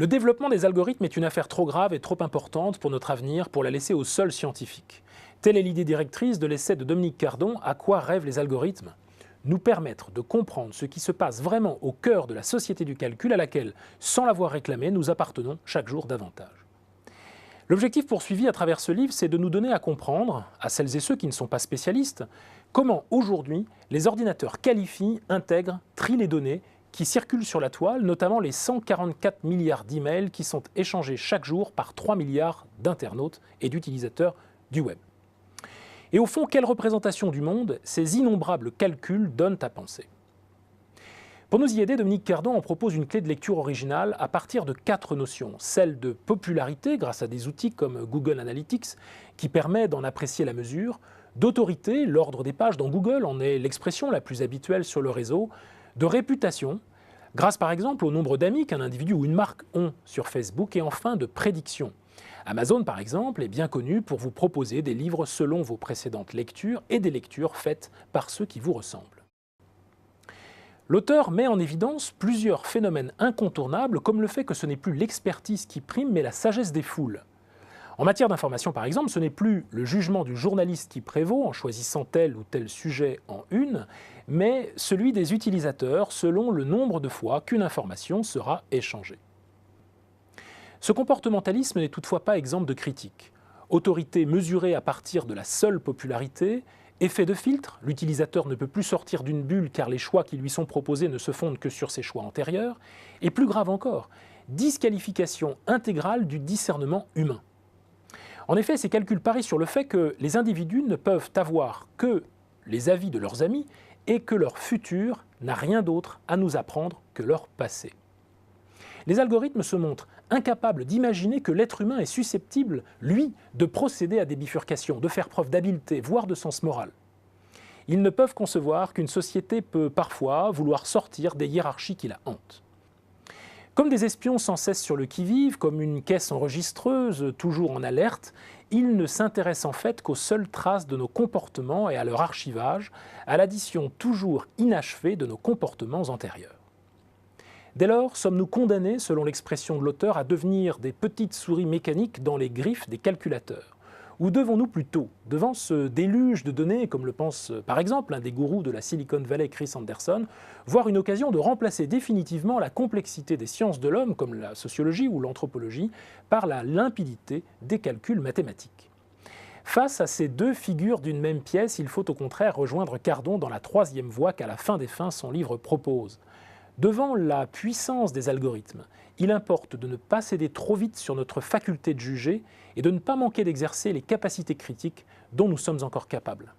Le développement des algorithmes est une affaire trop grave et trop importante pour notre avenir pour la laisser aux seuls scientifiques. Telle est l'idée directrice de l'essai de Dominique Cardon, « À quoi rêvent les algorithmes ?» Nous permettre de comprendre ce qui se passe vraiment au cœur de la société du calcul à laquelle, sans l'avoir réclamé, nous appartenons chaque jour davantage. L'objectif poursuivi à travers ce livre, c'est de nous donner à comprendre, à celles et ceux qui ne sont pas spécialistes, comment aujourd'hui les ordinateurs qualifient, intègrent, trient les données qui circulent sur la toile, notamment les 144 milliards d'emails qui sont échangés chaque jour par 3 milliards d'internautes et d'utilisateurs du web. Et au fond, quelle représentation du monde ces innombrables calculs donnent à penser? Pour nous y aider, Dominique Cardon en propose une clé de lecture originale à partir de 4 notions. Celle de popularité, grâce à des outils comme Google Analytics, qui permet d'en apprécier la mesure, d'autorité, l'ordre des pages dans Google en est l'expression la plus habituelle sur le réseau, de réputation, grâce par exemple au nombre d'amis qu'un individu ou une marque ont sur Facebook, et enfin de prédiction. Amazon, par exemple, est bien connu pour vous proposer des livres selon vos précédentes lectures et des lectures faites par ceux qui vous ressemblent. L'auteur met en évidence plusieurs phénomènes incontournables, comme le fait que ce n'est plus l'expertise qui prime, mais la sagesse des foules. En matière d'information, par exemple, ce n'est plus le jugement du journaliste qui prévaut en choisissant tel ou tel sujet en une, mais celui des utilisateurs selon le nombre de fois qu'une information sera échangée. Ce comportementalisme n'est toutefois pas exempt de critiques. Autorité mesurée à partir de la seule popularité, effet de filtre, l'utilisateur ne peut plus sortir d'une bulle car les choix qui lui sont proposés ne se fondent que sur ses choix antérieurs, et plus grave encore, disqualification intégrale du discernement humain. En effet, ces calculs parient sur le fait que les individus ne peuvent avoir que les avis de leurs amis et que leur futur n'a rien d'autre à nous apprendre que leur passé. Les algorithmes se montrent incapables d'imaginer que l'être humain est susceptible, lui, de procéder à des bifurcations, de faire preuve d'habileté, voire de sens moral. Ils ne peuvent concevoir qu'une société peut parfois vouloir sortir des hiérarchies qui la hantent. Comme des espions sans cesse sur le qui-vive, comme une caisse enregistreuse toujours en alerte, ils ne s'intéressent en fait qu'aux seules traces de nos comportements et à leur archivage, à l'addition toujours inachevée de nos comportements antérieurs. Dès lors, sommes-nous condamnés, selon l'expression de l'auteur, à devenir des petites souris mécaniques dans les griffes des calculateurs? Ou devons-nous plutôt, devant ce déluge de données, comme le pense par exemple un des gourous de la Silicon Valley, Chris Anderson, voir une occasion de remplacer définitivement la complexité des sciences de l'homme, comme la sociologie ou l'anthropologie, par la limpidité des calculs mathématiques? Face à ces deux figures d'une même pièce, il faut au contraire rejoindre Cardon dans la troisième voie qu'à la fin des fins son livre propose. Devant la puissance des algorithmes, il importe de ne pas céder trop vite sur notre faculté de juger et de ne pas manquer d'exercer les capacités critiques dont nous sommes encore capables.